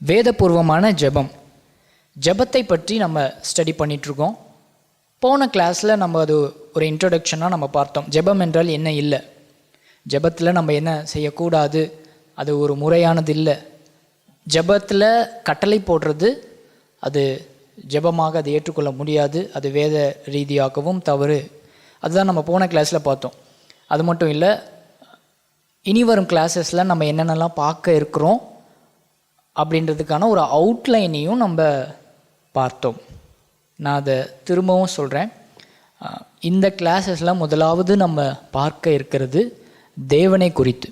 வேதபூர்வமான ஜெபத்தை பற்றி நம்ம ஸ்டடி பண்ணிகிட்ருக்கோம். போன கிளாஸில் நம்ம அது ஒரு இன்ட்ரொடக்ஷனாக நம்ம பார்த்தோம். ஜெபம் என்றால் என்ன இல்லை, ஜெபத்தில் நம்ம என்ன செய்யக்கூடாது, அது ஒரு முறையானது இல்லை. ஜெபத்தில் கட்டளை போடுறது அது ஜெபமாக அது ஏற்றுக்கொள்ள முடியாது, அது வேத ரீதியாகவும் தவறு. அதுதான் நம்ம போன கிளாஸில் பார்த்தோம். அது மட்டும் இல்லை, இனி வரும் கிளாஸஸில் நம்ம என்னென்னலாம் பார்க்க இருக்கிறோம் அப்படின்றதுக்கான ஒரு அவுட்லைனையும் நம்ம பார்த்தோம். நான் அதை திரும்பவும் சொல்கிறேன். இந்த கிளாஸஸில் முதலாவது நம்ம பார்க்க இருக்கிறது தேவனை குறித்து.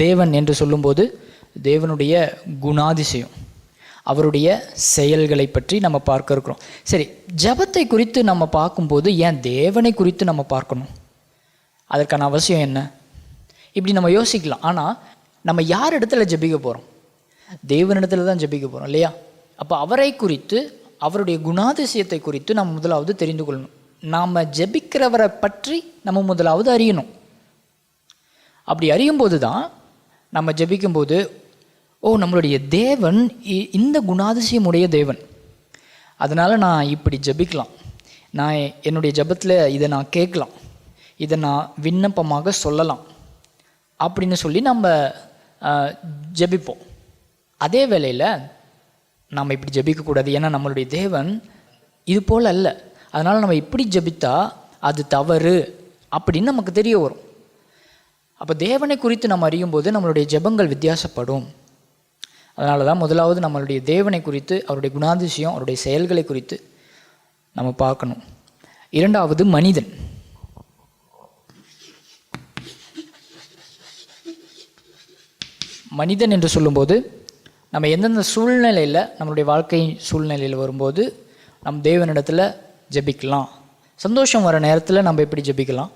தேவன் என்று சொல்லும்போது தேவனுடைய குணாதிசயம், அவருடைய செயல்களை பற்றி நம்ம பார்க்க இருக்கிறோம். சரி, ஜெபத்தை குறித்து நம்ம பார்க்கும்போது ஏன் தேவனை குறித்து நம்ம பார்க்கணும்? அதற்கான அவசியம் என்ன? இப்படி நம்ம யோசிக்கலாம். ஆனால் நம்ம யார் இடத்துல ஜெபிக்க போகிறோம்? தேவனிடத்துல தான் ஜெபிக்க போகிறோம் இல்லையா? அப்போ அவரை குறித்து, அவருடைய குணாதிசயத்தை குறித்து நம்ம முதலாவது தெரிந்து கொள்ளணும். நாம் ஜெபிக்கிறவரை பற்றி நம்ம முதலாவது அறியணும். அப்படி அறியும்போது தான் நம்ம ஜெபிக்கும்போது, ஓ, நம்மளுடைய தேவன் இந்த குணாதிசயமுடைய தேவன், அதனால் நான் இப்படி ஜெபிக்கலாம், நான் என்னுடைய ஜெபத்தில் இதை நான் கேட்கலாம், இதை நான் விண்ணப்பமாக சொல்லலாம் அப்படின்னு சொல்லி நம்ம ஜெபிப்போம். அதே வேளையில் நம்ம இப்படி ஜெபிக்கக்கூடாது, ஏன்னா நம்மளுடைய தேவன் இது போல் அல்ல, அதனால் நம்ம இப்படி ஜெபித்தா அது தவறு அப்படின்னு நமக்கு தெரிய வரும். அப்போ தேவனை குறித்து நம்ம அறியும் போது நம்மளுடைய ஜெபங்கள் வித்தியாசப்படும். அதனால தான் முதலாவது நம்மளுடைய தேவனை குறித்து, அவருடைய குணாதிசயம், அவருடைய செயல்களை குறித்து நம்ம பார்க்கணும். இரண்டாவது மனிதன். மனிதன் என்று சொல்லும்போது நம்ம எந்தெந்த சூழ்நிலையில், நம்மளுடைய வாழ்க்கை சூழ்நிலையில் வரும்போது நம் தேவனிடத்தில் ஜெபிக்கலாம். சந்தோஷம் வர நேரத்தில் நம்ம எப்படி ஜெபிக்கலாம்,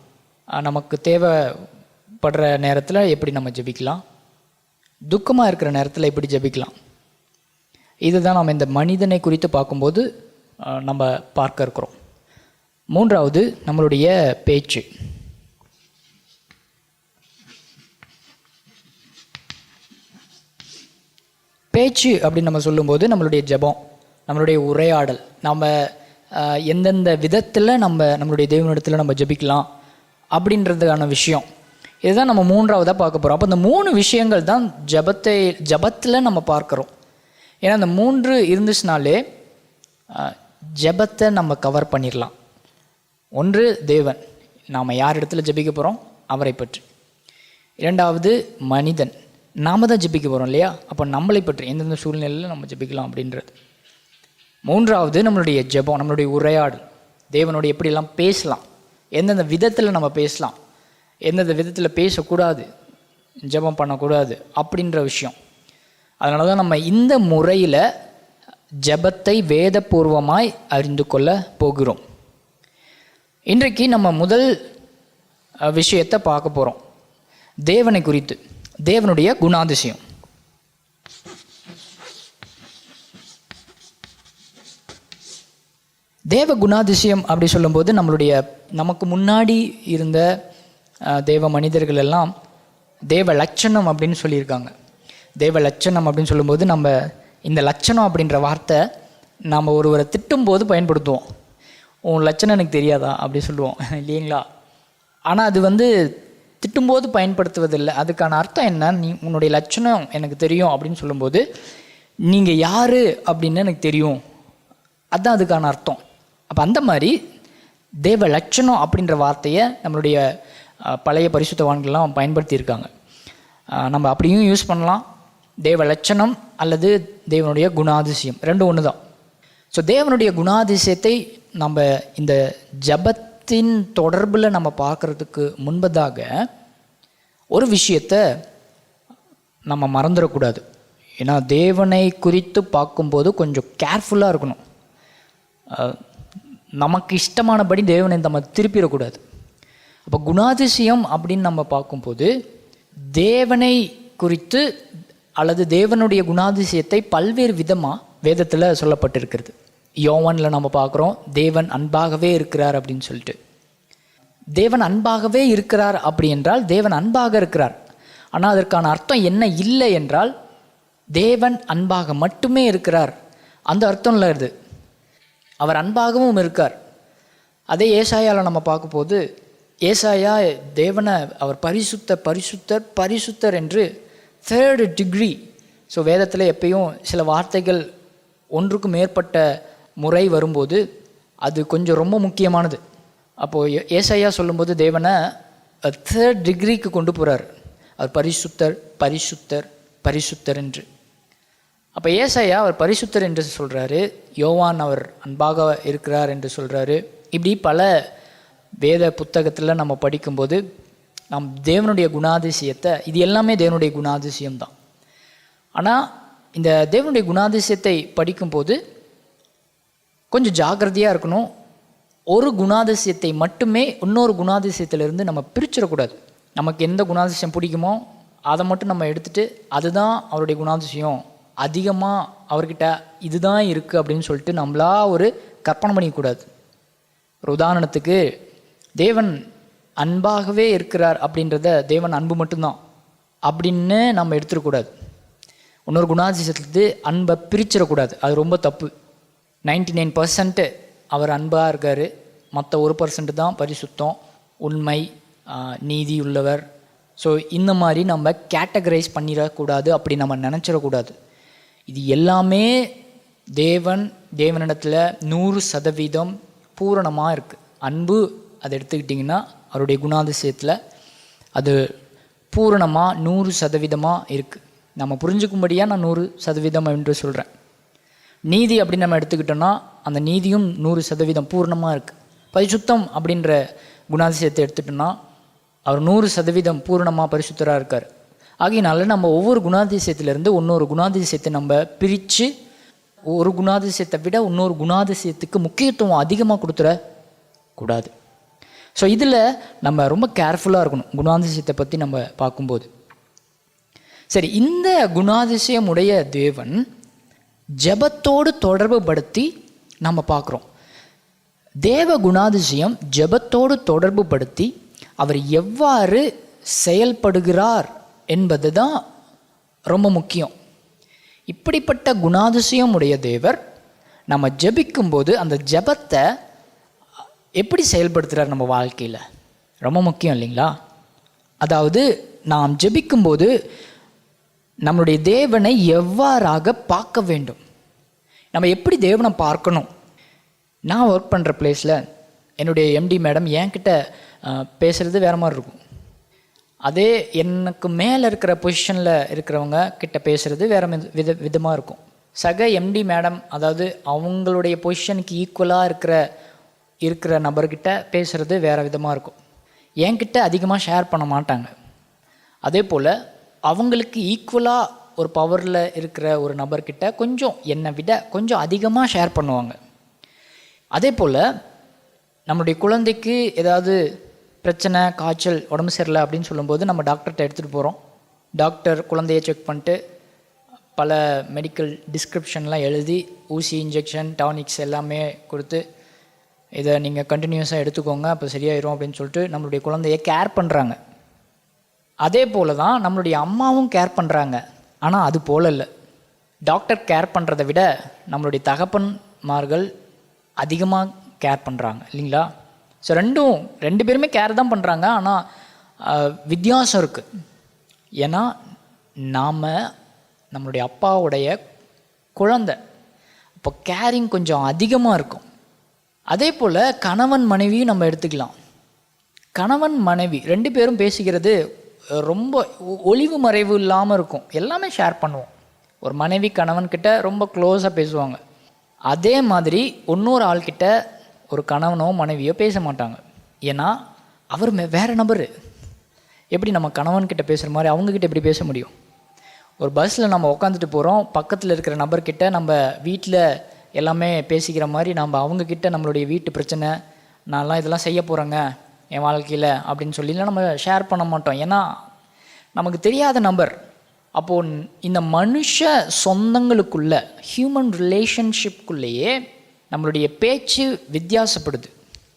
நமக்கு தேவைப்படுற நேரத்தில் எப்படி நம்ம ஜெபிக்கலாம், துக்கமாக இருக்கிற நேரத்தில் எப்படி ஜெபிக்கலாம், இதுதான் நம்ம இந்த மனிதனை குறித்து பார்க்கும்போது நம்ம பார்க்க இருக்கிறோம். மூன்றாவது நம்மளுடைய பேச்சு. பேச்சு அப்படின்னு நம்ம சொல்லும்போது நம்மளுடைய ஜெபம், நம்மளுடைய உரையாடல், நம்ம எந்தெந்த விதத்தில் நம்மளுடைய தேவனிடத்தில் நம்ம ஜெபிக்கலாம் அப்படின்றதுக்கான விஷயம், இதுதான் நம்ம மூன்றாவதாக பார்க்க போகிறோம். அப்போ இந்த 3 விஷயங்கள் தான் ஜெபத்தில் நம்ம பார்க்குறோம். ஏன்னா இந்த 3 இருந்துச்சுனாலே ஜெபத்தை நம்ம கவர் பண்ணிடலாம். ஒன்று தேவன், நாம் யார் இடத்துல ஜெபிக்க போகிறோம் அவரை பற்றி. இரண்டாவது மனிதன், நாம் தான் ஜெபிக்க போகிறோம் இல்லையா, அப்போ நம்மளை பற்றி எந்தெந்த சூழ்நிலையில் நம்ம ஜெபிக்கலாம் அப்படின்றது. மூன்றாவது நம்மளுடைய ஜெபம், நம்மளுடைய உரையாடல், தேவனோட எப்படியெல்லாம் பேசலாம், எந்தெந்த விதத்தில் நம்ம பேசலாம், எந்தெந்த விதத்தில் பேசக்கூடாது, ஜெபம் பண்ணக்கூடாது அப்படின்ற விஷயம். அதனால தான் நம்ம இந்த முறையில் ஜெபத்தை வேதபூர்வமாய் அறிந்து கொள்ள போகிறோம். இன்றைக்கு நம்ம முதல் விஷயத்தை பார்க்க போகிறோம், தேவனை குறித்து, தேவனுடைய குணாதிசயம். தேவ குணாதிசயம் அப்படி சொல்லும்போது நமக்கு முன்னாடி இருந்த தேவ மனிதர்கள் எல்லாம் தேவ லட்சணம் அப்படின்னு சொல்லியிருக்காங்க. தேவ லட்சணம் அப்படின்னு சொல்லும்போது நம்ம இந்த லட்சணம் அப்படின்ற வார்த்தை நாம் ஒருவரை திட்டும்போது பயன்படுத்துவோம். உன் லட்சணம் எனக்கு தெரியாதா அப்படி சொல்லுவோம் இல்லைங்களா? ஆனால் அது திட்டும்போது பயன்படுத்துவதில்லை. அதுக்கான அர்த்தம் என்ன, உன்னுடைய லட்சணம் எனக்கு தெரியும் அப்படின்னு சொல்லும்போது நீங்கள் யார் அப்படின்னு எனக்கு தெரியும், அதுதான் அதுக்கான அர்த்தம். அப்போ அந்த மாதிரி தேவ லட்சணம் அப்படின்ற வார்த்தையை நம்மளுடைய பழைய பரிசுத்தவான்கள்லாம் பயன்படுத்தியிருக்காங்க. நம்ம அப்படியும் யூஸ் பண்ணலாம், தேவ லட்சணம் அல்லது தேவனுடைய குணாதிசயம், ரெண்டும் ஒன்று தான். ஸோ தேவனுடைய குணாதிசயத்தை நம்ம இந்த ஜெபத்தின் தொடர்பில் நம்ம பார்க்குறதுக்கு முன்பதாக ஒரு விஷயத்தை நம்ம மறந்துடக்கூடாது. ஏன்னா தேவனை குறித்து பார்க்கும்போது கொஞ்சம் கேர்ஃபுல்லாக இருக்கணும். நமக்கு இஷ்டமானபடி தேவனை நம்ம திருப்பிடக்கூடாது. அப்போ குணாதிசயம் அப்படின்னு நம்ம பார்க்கும்போது தேவனை குறித்து அல்லது தேவனுடைய குணாதிசயத்தை பல்வேறு விதமாக வேதத்தில் சொல்லப்பட்டிருக்கிறது. யோவானில் நம்ம பார்க்குறோம், தேவன் அன்பாகவே இருக்கிறார் அப்படின்னு சொல்லிட்டு. தேவன் அன்பாகவே இருக்கிறார் அப்படி என்றால் தேவன் அன்பாக இருக்கிறார். ஆனால் அதற்கான அர்த்தம் என்ன இல்லை என்றால் தேவன் அன்பாக மட்டுமே இருக்கிறார் அந்த அர்த்தம் இல்லை. இது அவர் அன்பாகவும் இருக்கார். அதே ஏசாயாவில் நம்ம பார்க்கும்போது ஏசாயா தேவனை அவர் பரிசுத்தர் பரிசுத்தர் பரிசுத்தர் என்று 3rd டிகிரி. ஸோ வேதத்தில் எப்பயும் சில வார்த்தைகள் ஒன்றுக்கு மேற்பட்ட முறை வரும்போது அது கொஞ்சம் ரொம்ப முக்கியமானது. அப்போது ஏசாயா சொல்லும்போது தேவனை 3rd டிகிரிக்கு கொண்டு போகிறார். அவர் பரிசுத்தர் பரிசுத்தர் பரிசுத்தர் என்று. அப்போ ஏசாயா அவர் பரிசுத்தர் என்று சொல்கிறாரு, யோவான் அவர் அன்பாக இருக்கிறார் என்று சொல்கிறாரு. இப்படி பல வேத புத்தகத்தில் நம்ம படிக்கும்போது நம் தேவனுடைய குணாதிசயத்தை, இது எல்லாமே தேவனுடைய குணாதிசயம்தான். ஆனால் இந்த தேவனுடைய குணாதிசயத்தை படிக்கும்போது கொஞ்சம் ஜாக்கிரதையாக இருக்கணும். ஒரு குணாதிசயத்தை மட்டுமே இன்னொரு குணாதிசயத்திலிருந்து நம்ம பிரிச்சிடக்கூடாது. நமக்கு எந்த குணாதிசயம் பிடிக்குமோ அதை மட்டும் நம்ம எடுத்துகிட்டு அதுதான் அவருடைய குணாதிசயம், அதிகமாக அவர்கிட்ட இதுதான் இருக்குது அப்படின்னு சொல்லிட்டு நம்மளா ஒரு கற்பனை பண்ணிக்கூடாது. ஒரு உதாரணத்துக்கு தேவன் அன்பாகவே இருக்கிறார் அப்படின்றத தேவன் அன்பு மட்டும்தான் அப்படின்னு நம்ம எடுத்துடக்கூடாது. இன்னொரு குணாதிசயத்துலேருந்து அன்பை பிரிச்சிடக்கூடாது. அது ரொம்ப தப்பு. 99% அவர் அன்பாக இருக்கார், மற்ற 1% தான் பரிசுத்தம், உண்மை, நீதி உள்ளவர். ஸோ இந்த மாதிரி நம்ம கேட்டகரைஸ் பண்ணிடக்கூடாது, அப்படி நம்ம நினச்சிடக்கூடாது. இது எல்லாமே தேவனிடத்தில் 100% பூரணமாக இருக்குது. அன்பு அதை எடுத்துக்கிட்டிங்கன்னா அவருடைய குணாதிசயத்தில் அது பூரணமாக 100% இருக்குது. நம்ம புரிஞ்சுக்கும்படியாக நான் 100% என்று சொல்கிறேன். நீதி அப்படின்னு நம்ம எடுத்துக்கிட்டோன்னா அந்த நீதியும் 100% பூர்ணமாக இருக்குது. பரிசுத்தம் அப்படின்ற குணாதிசயத்தை எடுத்துட்டோன்னா அவர் 100% பூர்ணமாக பரிசுத்தராக இருக்கார். ஆகையினால நம்ம ஒவ்வொரு குணாதிசயத்திலேருந்து இன்னொரு குணாதிசயத்தை நம்ம பிரித்து ஒரு குணாதிசயத்தை விட இன்னொரு குணாதிசயத்துக்கு முக்கியத்துவம் அதிகமாக கொடுத்துடக்கூடாது. ஸோ இதில் நம்ம ரொம்ப கேர்ஃபுல்லாக இருக்கணும் குணாதிசயத்தை பற்றி நம்ம பார்க்கும்போது. சரி, இந்த குணாதிசயம் உடைய தேவன் ஜெபத்தோடு தொடர்பு படுத்தி நம்ம பார்க்குறோம். தேவ குணாதிசயம் ஜெபத்தோடு தொடர்பு படுத்தி அவர் எவ்வாறு செயல்படுகிறார் என்பது தான் ரொம்ப முக்கியம். இப்படிப்பட்ட குணாதிசயம் உடைய தேவர் நம்ம ஜெபிக்கும்போது அந்த ஜெபத்தை எப்படி செயல்படுத்துகிறார் நம்ம வாழ்க்கையில் ரொம்ப முக்கியம் இல்லைங்களா? அதாவது நாம் ஜெபிக்கும்போது நம்மளுடைய தேவனை எவ்வாறாக பார்க்க வேண்டும், நம்ம எப்படி தேவனை பார்க்கணும். நான் ஒர்க் பண்ணுற பிளேஸில் என்னுடைய எம்டி மேடம் என்கிட்ட பேசுகிறது வேறு மாதிரி இருக்கும். அதே எனக்கு மேலே இருக்கிற பொசிஷனில் இருக்கிறவங்க கிட்ட பேசுகிறது வேறு விதமாக இருக்கும். சக எம்டி மேடம், அதாவது அவங்களுடைய பொசிஷனுக்கு ஈக்குவலாக இருக்கிற நபர்கிட்ட பேசுகிறது வேறு விதமாக இருக்கும். என்கிட்ட அதிகமாக ஷேர் பண்ண மாட்டாங்க. அதே போல் அவங்களுக்கு ஈக்குவலாக ஒரு பவரில் இருக்கிற ஒரு நபர்கிட்ட கொஞ்சம் என்னை விட கொஞ்சம் அதிகமாக ஷேர் பண்ணுவாங்க. அதே போல் நம்மளுடைய குழந்தைக்கு ஏதாவது பிரச்சனை, காய்ச்சல், உடம்பு சரியில்லை அப்படின்னு சொல்லும்போது நம்ம டாக்டர்கிட்ட எடுத்துகிட்டு போகிறோம். டாக்டர் குழந்தையை செக் பண்ணிட்டு பல மெடிக்கல் டிஸ்கிரிப்ஷன்லாம் எழுதி ஊசி, இன்ஜெக்ஷன், டானிக்ஸ் எல்லாமே கொடுத்து இதை நீங்கள் கண்டினியூஸாக எடுத்துக்கோங்க, அப்போ சரியாயிரும் அப்படின்னு சொல்லிட்டு நம்மளுடைய குழந்தைய கேர் பண்ணுறாங்க. அதே போல் தான் நம்மளுடைய அம்மாவும் கேர் பண்ணுறாங்க. ஆனால் அது போல் இல்லை. டாக்டர் கேர் பண்ணுறதை விட நம்மளுடைய தகப்பன்மார்கள் அதிகமாக கேர் பண்ணுறாங்க இல்லைங்களா? ஸோ ரெண்டு பேருமே கேர் தான் பண்ணுறாங்க. ஆனால் வித்தியாசம் இருக்குது. ஏன்னா நாம் நம்மளுடைய அப்பாவுடைய குழந்தை, இப்போ கேரிங் கொஞ்சம் அதிகமாக இருக்கும். அதே போல் கணவன் மனைவியும் நம்ம எடுத்துக்கலாம். கணவன் மனைவி 2 பேரும் பேசிக்கிறது ரொம்ப ஒளிவு மறைவு இல்லாமல் இருக்கும். எல்லாமே ஷேர் பண்ணுவோம். ஒரு மனைவி கணவன்கிட்ட ரொம்ப க்ளோஸாக பேசுவாங்க. அதே மாதிரி இன்னொரு ஆள்கிட்ட ஒரு கணவனோ மனைவியோ பேச மாட்டாங்க. ஏன்னா அவர் வேறு நபர். எப்படி நம்ம கணவன்கிட்ட பேசுகிற மாதிரி அவங்கக்கிட்ட எப்படி பேச முடியும்? ஒரு பஸ்ஸில் நம்ம உட்காந்துட்டு போகிறோம், பக்கத்தில் இருக்கிற நபர்கிட்ட நம்ம வீட்டில் எல்லாமே பேசிக்கிற மாதிரி நம்ம அவங்கக்கிட்ட நம்மளுடைய வீட்டு பிரச்சனை, நான்லாம் இதெல்லாம் செய்ய போகிறேங்க என் வாழ்க்கையில் அப்படின்னு சொல்லிலாம் நம்ம ஷேர் பண்ண மாட்டோம். ஏன்னா நமக்கு தெரியாத நபர். அப்போது இந்த மனுஷ சொந்தங்களுக்குள்ள ஹியூமன் ரிலேஷன்ஷிப்குள்ளேயே நம்மளுடைய பேச்சு வித்தியாசப்படுது.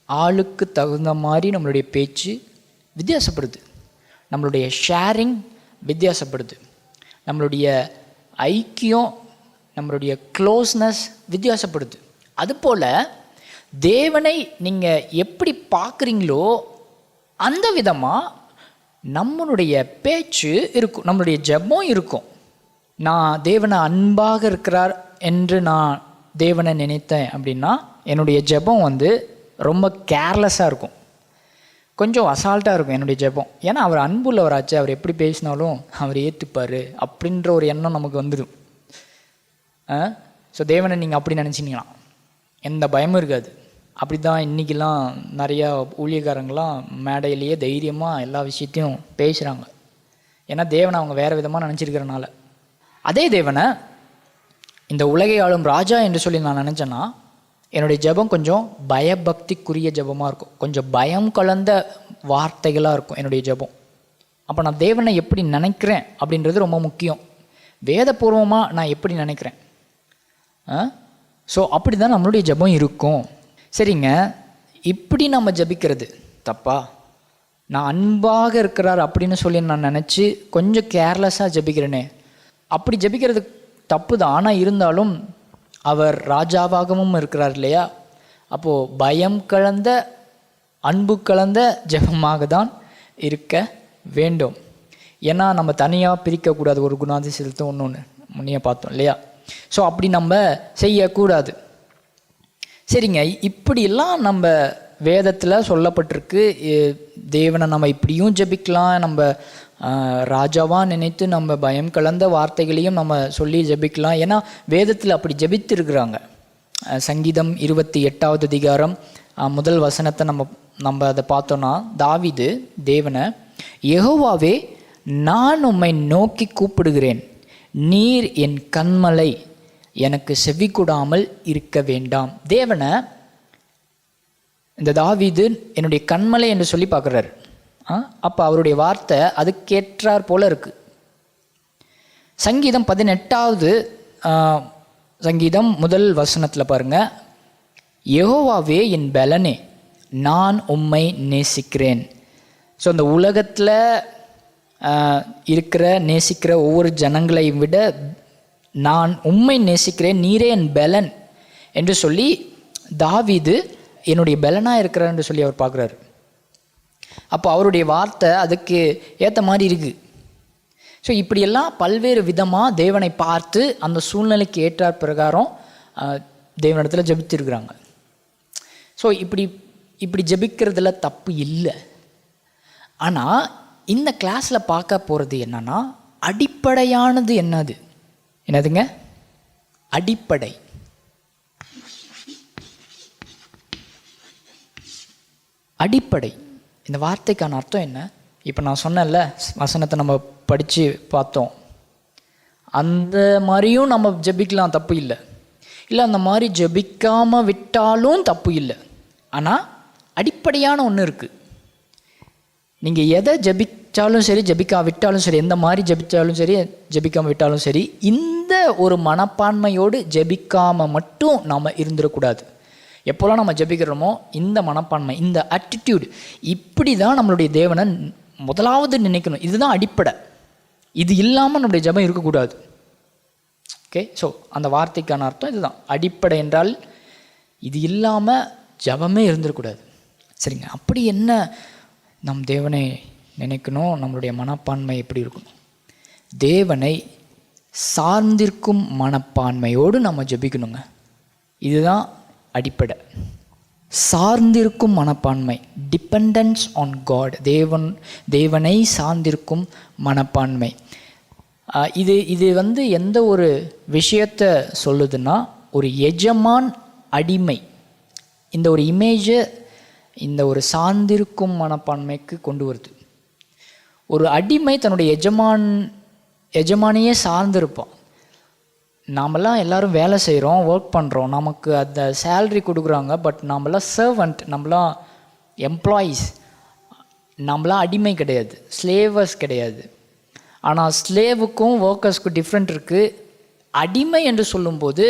ஆளுக்கு தகுந்த மாதிரி நம்மளுடைய பேச்சு வித்தியாசப்படுது, நம்மளுடைய ஷேரிங் வித்தியாசப்படுது, நம்மளுடைய ஐக்கியம், நம்மளுடைய க்ளோஸ்னஸ் வித்தியாசப்படுது. அதுபோல் தேவனை நீங்கள் எப்படி பார்க்குறீங்களோ அந்த விதமாக நம்மளுடைய பேச்சு இருக்கும், நம்மளுடைய ஜெபம் இருக்கும். நான் தேவனை அன்பாக இருக்கிறார் என்று நான் தேவனை நினைத்தேன் அப்படின்னா என்னுடைய ஜெபம் ரொம்ப கேர்லெஸ்ஸாக இருக்கும், கொஞ்சம் அசால்ட்டாக இருக்கும் என்னுடைய ஜெபம். ஏன்னா அவர் அன்புள்ளவராச்சு, அவர் எப்படி பேசினாலும் அவர் ஏற்றுப்பார் அப்படின்ற ஒரு எண்ணம் நமக்கு வந்துடும். ஸோ தேவனை நீங்கள் அப்படி நினச்சிங்கன்னா எந்த பயமும் இருக்காது. அப்படி தான் இன்றைக்கெலாம் நிறையா ஊழியக்காரங்களாம் மேடையிலேயே தைரியமாக எல்லா விஷயத்தையும் பேசுகிறாங்க. ஏன்னா தேவனை அவங்க வேறு விதமாக நினச்சிருக்கிறனால. அதே தேவனை இந்த உலகை ஆளும் ராஜா என்று சொல்லி நான் நினச்சேன்னா என்னுடைய ஜெபம் கொஞ்சம் பயபக்திக்குரிய ஜெபமாக இருக்கும், கொஞ்சம் பயம் கலந்த வார்த்தைகளாக இருக்கும் என்னுடைய ஜெபம். அப்போ நான் தேவனை எப்படி நினைக்கிறேன் அப்படின்றது ரொம்ப முக்கியம். வேதபூர்வமாக நான் எப்படி நினைக்கிறேன், ஸோ அப்படி தான் நம்மளுடைய ஜெபம் இருக்கும். சரிங்க, இப்படி நம்ம ஜெபிக்கிறது தப்பா? நான் அன்பாக இருக்கிறார் அப்படின்னு சொல்லி நான் நினச்சி கொஞ்சம் கேர்லெஸ்ஸாக ஜெபிக்கிறேனே, அப்படி ஜெபிக்கிறது தப்பு தான். ஆனால் இருந்தாலும் அவர் ராஜாவாகவும் இருக்கிறார் இல்லையா? அப்போது பயம் கலந்த அன்பு கலந்த ஜெபமாக தான் இருக்க வேண்டும். ஏன்னா நம்ம தனியாக பிரிக்கக்கூடாது, ஒரு குணாதிசயத்தை ஒன்று முன்னே பார்த்தோம் இல்லையா? ஸோ அப்படி நம்ம செய்யக்கூடாது. சரிங்க, இப்படியெல்லாம் நம்ம வேதத்தில் சொல்லப்பட்டிருக்கு. தேவனை நம்ம இப்படியும் ஜெபிக்கலாம், நம்ம ராஜாவாக நினைத்து நம்ம பயம் கலந்த வார்த்தைகளையும் நம்ம சொல்லி ஜெபிக்கலாம். ஏன்னா வேதத்தில் அப்படி ஜெபித்திருக்கிறாங்க. சங்கீதம் 28வது அதிகாரம் முதல் வசனத்தை நம்ம அதை பார்த்தோன்னா, தாவீது தேவனை, யெகோவாவே நான் உம்மை நோக்கி கூப்பிடுகிறேன், நீர் என் கன்மலை, எனக்கு செவி கொடாமல் இருக்க வேண்டாம். தேவனை இந்த தாவீது என்னுடைய கன்மலை என்று சொல்லி பார்க்குறாரு. அப்போ அவருடைய வார்த்தை அதுக்கேற்றார் போல இருக்கு. சங்கீதம் 18வது சங்கீதம் முதல் வசனத்தில் பாருங்க, யெகோவாவே என் பலனே, நான் உம்மை நேசிக்கிறேன். ஸோ இந்த உலகத்தில் நேசிக்கிற ஒவ்வொரு ஜனங்களை விட நான் உம்மை நேசிக்கிறேன், நீரே என் பலன் என்று சொல்லி தாவீது என்னுடைய பலனாக இருக்கிறார் என்று சொல்லி அவர் பார்க்குறாரு. அப்போ அவருடைய வார்த்தை அதுக்கு ஏற்ற மாதிரி இருக்குது. ஸோ இப்படியெல்லாம் பல்வேறு விதமாக தேவனை பார்த்து அந்த சூழ்நிலைக்கு ஏற்றார் பிரகாரம் தேவனிடத்தில் ஜெபித்திருக்கிறாங்க. ஸோ இப்படி ஜெபிக்கிறதுல தப்பு இல்லை. ஆனால் இந்த கிளாஸில் பார்க்க போகிறது என்னன்னா, அடிப்படையானது என்னதுங்க? அடிப்படை. அடிப்படை இந்த வார்த்தைக்கான அர்த்தம் என்ன? இப்போ நான் சொன்னேன்ல, வசனத்தை நம்ம படித்து பார்த்தோம். அந்த மாதிரியும் நம்ம ஜெபிக்கலாம், தப்பு இல்லை. இல்லை அந்த மாதிரி ஜெபிக்காமல் விட்டாலும் தப்பு இல்லை. ஆனால் அடிப்படையான ஒன்று இருக்குது. நீங்கள் எதை ஜெபிச்சாலும் சரி, ஜெபிக்கா விட்டாலும் சரி, எந்த மாதிரி ஜெபிச்சாலும் சரி, ஜெபிக்காமல் விட்டாலும் சரி, இந்த ஒரு மனப்பான்மையோடு ஜெபிக்காமல் மட்டும் நாம் இருந்துடக்கூடாது. எப்போல்லாம் நம்ம ஜெபிக்கிறோமோ இந்த மனப்பான்மை, இந்த ஆட்டிடியூட், இப்படி தான் நம்மளுடைய தேவனை முதலாவது நினைக்கணும். இதுதான் அடிப்படை. இது இல்லாமல் நம்முடைய ஜெபம் இருக்கக்கூடாது. ஓகே, ஸோ அந்த வார்த்தைக்கான அர்த்தம் இதுதான். அடிப்படை என்றால் இது இல்லாமல் ஜெபமே இருந்துடக்கூடாது. சரிங்க, அப்படி என்ன நம் தேவனை நினைக்கணும்? நம்மளுடைய மனப்பான்மை எப்படி இருக்கணும்? தேவனை சார்ந்திருக்கும் மனப்பான்மையோடு நம்ம ஜெபிக்கணுங்க. இதுதான் அடிப்படை. சார்ந்திருக்கும் மனப்பான்மை, டிபெண்டன்ஸ் ஆன் காட், தேவனை சார்ந்திருக்கும் மனப்பான்மை. இது எந்த ஒரு விஷயத்தை சொல்லுதுன்னா, ஒரு எஜமான் அடிமை, இந்த ஒரு இமேஜை இந்த ஒரு சார்ந்திருக்கும் மனப்பான்மைக்கு கொண்டு வருது. ஒரு அடிமை தன்னுடைய எஜமானியே சார்ந்திருப்பான். நாமெல்லாம் எல்லோரும் வேலை செய்கிறோம், ஒர்க் பண்ணுறோம், நமக்கு அந்த சேல்ரி கொடுக்குறாங்க. பட் நாமெல்லாம் சர்வெண்ட், நம்மளாம் எம்ப்ளாயீஸ், நம்மளாம் அடிமை கிடையாது, ஸ்லேவர்ஸ் கிடையாது. ஆனால் ஸ்லேவுக்கும் ஒர்க்கர்ஸ்க்கும் டிஃப்ரெண்ட் இருக்குது. அடிமை என்று சொல்லும்போது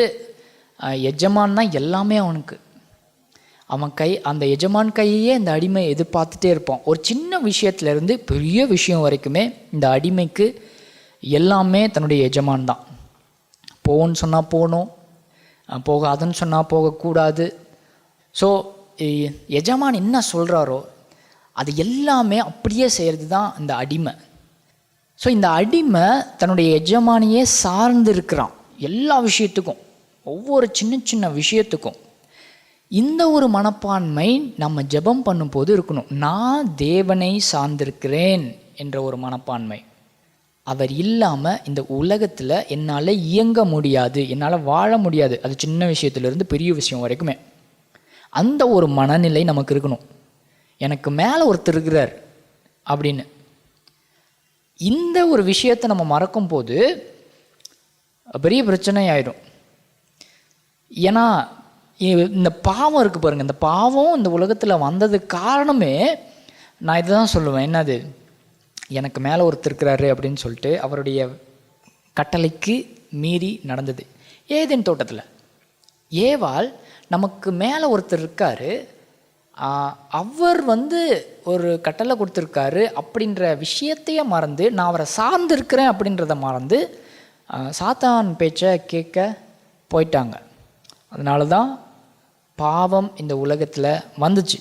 எஜமான் தான் எல்லாமே அவனுக்கு. அந்த எஜமான் கையே அந்த அடிமை எதிர்பார்த்துட்டே இருப்பான். ஒரு சின்ன விஷயத்துலேருந்து பெரிய விஷயம் வரைக்குமே இந்த அடிமைக்கு எல்லாமே தன்னுடைய எஜமான் தான். போன்னு சொன்னால் போகணும், போகாதுன்னு சொன்னால் போகக்கூடாது. ஸோ எஜமான் என்ன சொல்கிறாரோ அது எல்லாமே அப்படியே செய்கிறது தான் இந்த அடிமை. ஸோ இந்த அடிமை தன்னுடைய எஜமானியே சார்ந்து இருக்கிறான் எல்லா விஷயத்துக்கும், ஒவ்வொரு சின்ன சின்ன விஷயத்துக்கும். இந்த ஒரு மனப்பான்மை நம்ம ஜெபம் பண்ணும்போது இருக்கணும். நான் தேவனை சார்ந்திருக்கிறேன் என்ற ஒரு மனப்பான்மை. அவர் இல்லாமல் இந்த உலகத்தில் என்னால் இயங்க முடியாது, என்னால் வாழ முடியாது. அது சின்ன விஷயத்துலேருந்து பெரிய விஷயம் வரைக்குமே அந்த ஒரு மனநிலை நமக்கு இருக்கணும். எனக்கு மேலே ஒருத்தர் இருக்கிறார் அப்படின்னு. இந்த ஒரு விஷயத்தை நம்ம மறக்கும் போது பெரிய பிரச்சனை ஆயிடும். ஏன்னா இந்த பாவம் இருக்குது பாருங்கள், இந்த பாவம் இந்த உலகத்தில் வந்ததுக்கு காரணமே நான் இதை தான் சொல்லுவேன். என்னது, எனக்கு மேலே ஒருத்தர் இருக்கிறாரு அப்படின்னு சொல்லிட்டு அவருடைய கட்டளைக்கு மீறி நடந்தது. ஏதேன் தோட்டத்தில் ஏவாள் நமக்கு மேலே ஒருத்தர் இருக்கார், அவர் ஒரு கட்டளை கொடுத்துருக்காரு அப்படின்ற விஷயத்தையே மறந்து, நான் அவரை சார்ந்து இருக்கிறேன் அப்படின்றத மறந்து சாத்தான் பேச்சை கேட்க போயிட்டாங்க. அதனால தான் பாவம் இந்த உலகத்தில் வந்துச்சு.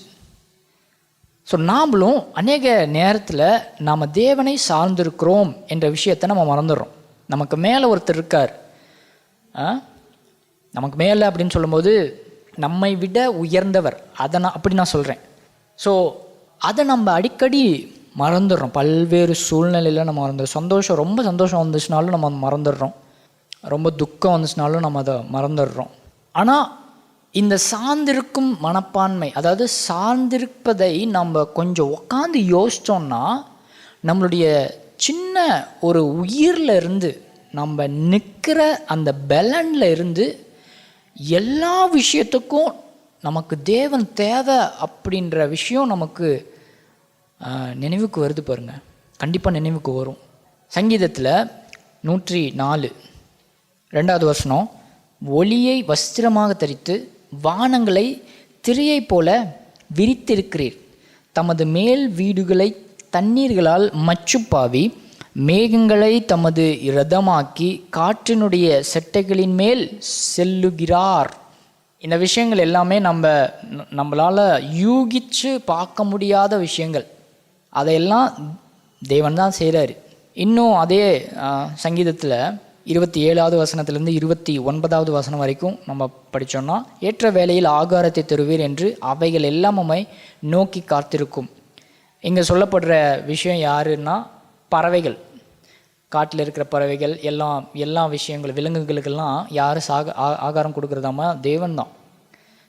ஸோ நாமளும் அநேக நேரத்தில் நாம் தேவனை சார்ந்திருக்கிறோம் என்ற விஷயத்தை நம்ம மறந்துடுறோம். நமக்கு மேலே ஒருத்தர் இருக்கார், நமக்கு மேலே அப்படின்னு சொல்லும்போது நம்மை விட உயர்ந்தவர், அதை அப்படி நான் சொல்கிறேன். ஸோ அதை நம்ம அடிக்கடி மறந்துடுறோம். பல்வேறு சூழ்நிலையில் நம்ம மறந்துடுறோம். ரொம்ப சந்தோஷம் வந்துச்சுனாலும் நம்ம மறந்துடுறோம், ரொம்ப துக்கம் வந்துச்சுனாலும் நம்ம அதை மறந்துடுறோம். ஆனால் இந்த சார்ந்திருக்கும் மனப்பான்மை, அதாவது சார்ந்திருப்பதை நம்ம கொஞ்சம் உட்காந்து யோசித்தோம்னா நம்மளுடைய சின்ன ஒரு உயிரில் இருந்து நம்ம நிற்கிற அந்த பலனில் இருந்து எல்லா விஷயத்துக்கும் நமக்கு தேவன் தேவை அப்படின்ற விஷயம் நமக்கு நினைவுக்கு வருது பாருங்கள். கண்டிப்பாக நினைவுக்கு வரும். சங்கீதத்தில் 104 2வது வசனம், ஒளியை வஸ்திரமாக தரித்து வானங்களை திரையை போல விரித்திருக்கிறீர், தமது மேல் வீடுகளை தண்ணீர்களால் மச்சுப்பாவி மேகங்களை தமது இரதமாக்கி காற்றினுடைய செட்டைகளின் மேல் செல்லுகிறார். இந்த விஷயங்கள் எல்லாமே நம்மளால் யூகிச்சு பார்க்க முடியாத விஷயங்கள். அதையெல்லாம் தேவன் தான் செய்கிறாரு. இன்னும் அதே சங்கீதத்தில் 27வது வசனத்திலேருந்து 29வது வசனம் வரைக்கும் நம்ம படித்தோம்னா, ஏற்ற வேளையில் ஆகாரத்தை தருவீர் என்று அவைகள் எல்லாமே நோக்கி காத்திருக்கும். இங்கே சொல்லப்படுற விஷயம் யாருன்னா பறவைகள், காட்டில் இருக்கிற பறவைகள், எல்லா விஷயங்கள், விலங்குகளுக்கெல்லாம் யார் ஆகாரம் கொடுக்குறதாமா? தேவன் தான்.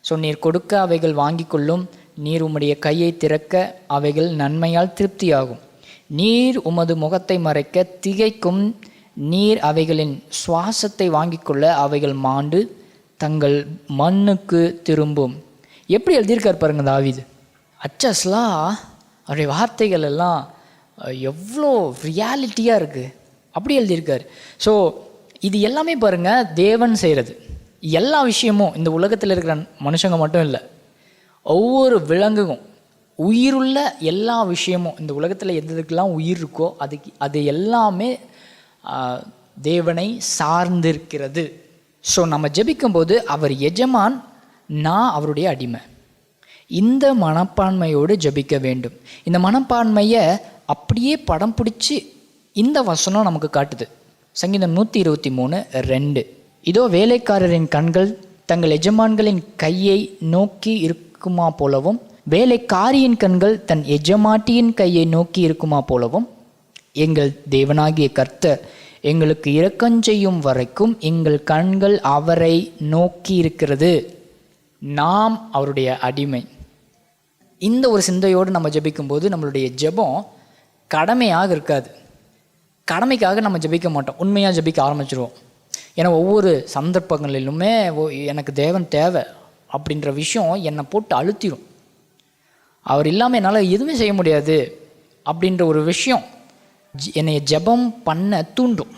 ஸோ நீர் கொடுக்க அவைகள் வாங்கி கொள்ளும், நீர் உம்முடைய கையை திறக்க அவைகள் நன்மையால் திருப்தியாகும், நீர் உமது முகத்தை மறைக்க திகைக்கும், நீர் அவைகளின் சுவாசத்தை வாங்கி கொள்ள அவைகள் மாண்டு தங்கள் மண்ணுக்கு திரும்பும். எப்படி எழுதியிருக்கார் பாருங்க தாவீது. அச்சஸ்லாம் அவருடைய வார்த்தைகள் எல்லாம் எவ்வளோ ரியாலிட்டியாக இருக்குது, அப்படி எழுதியிருக்கார். ஸோ இது எல்லாமே பாருங்கள் தேவன் செய்கிறது. எல்லா விஷயமும் இந்த உலகத்தில் இருக்கிற மனுஷங்க மட்டும் இல்லை, ஒவ்வொரு விலங்குக்கும் உயிருள்ள எல்லா விஷயமும், இந்த உலகத்தில் எதுக்கெல்லாம் உயிர் இருக்கோ அது எல்லாமே தேவனை சார்ந்திருக்கிறது. ஸோ நம்ம ஜெபிக்கும்போது அவர் எஜமான், நான் அவருடைய அடிமை. இந்த மனப்பான்மையோடு ஜெபிக்க வேண்டும். இந்த மனப்பான்மையை அப்படியே படம் பிடிச்சி இந்த வசனம் நமக்கு காட்டுது. சங்கீதம் 123:2, இதோ வேலைக்காரரின் கண்கள் தங்கள் எஜமான்களின் கையை நோக்கி இருக்குமா போலவும், வேலைக்காரியின் கண்கள் தன் எஜமாட்டியின் கையை நோக்கி இருக்குமா போலவும், எங்கள் தேவனாகிய கர்த்தர் எங்களுக்கு இரக்கஞ்செய்யும் வரைக்கும் எங்கள் கண்கள் அவரை நோக்கி இருக்கிறது. நாம் அவருடைய அடிமை. இந்த ஒரு சிந்தையோடு நம்ம ஜெபிக்கும்போது நம்மளுடைய ஜெபம் கடமையாக இருக்காது. கடமைக்காக நம்ம ஜெபிக்க மாட்டோம், உண்மையாக ஜெபிக்க ஆரம்பிச்சிருவோம். ஏன்னா ஒவ்வொரு சந்தர்ப்பங்களிலுமே எனக்கு தேவன் தேவை அப்படின்ற விஷயம் என்னை போட்டு அழுத்திடும். அவர் இல்லாமல் என்னால் எதுவுமே செய்ய முடியாது அப்படின்ற ஒரு விஷயம் என்னை ஜெபம் பண்ண தூண்டும்.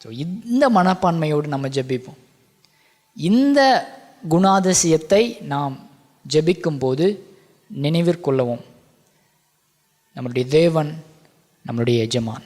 ஸோ இந்த மனப்பான்மையோடு நம்ம ஜெபிப்போம். இந்த குணாதிசயத்தை நாம் ஜெபிக்கும்போது நினைவிற்கொள்ளவும் நம்முடைய தேவன் நம்முடைய எஜமான்.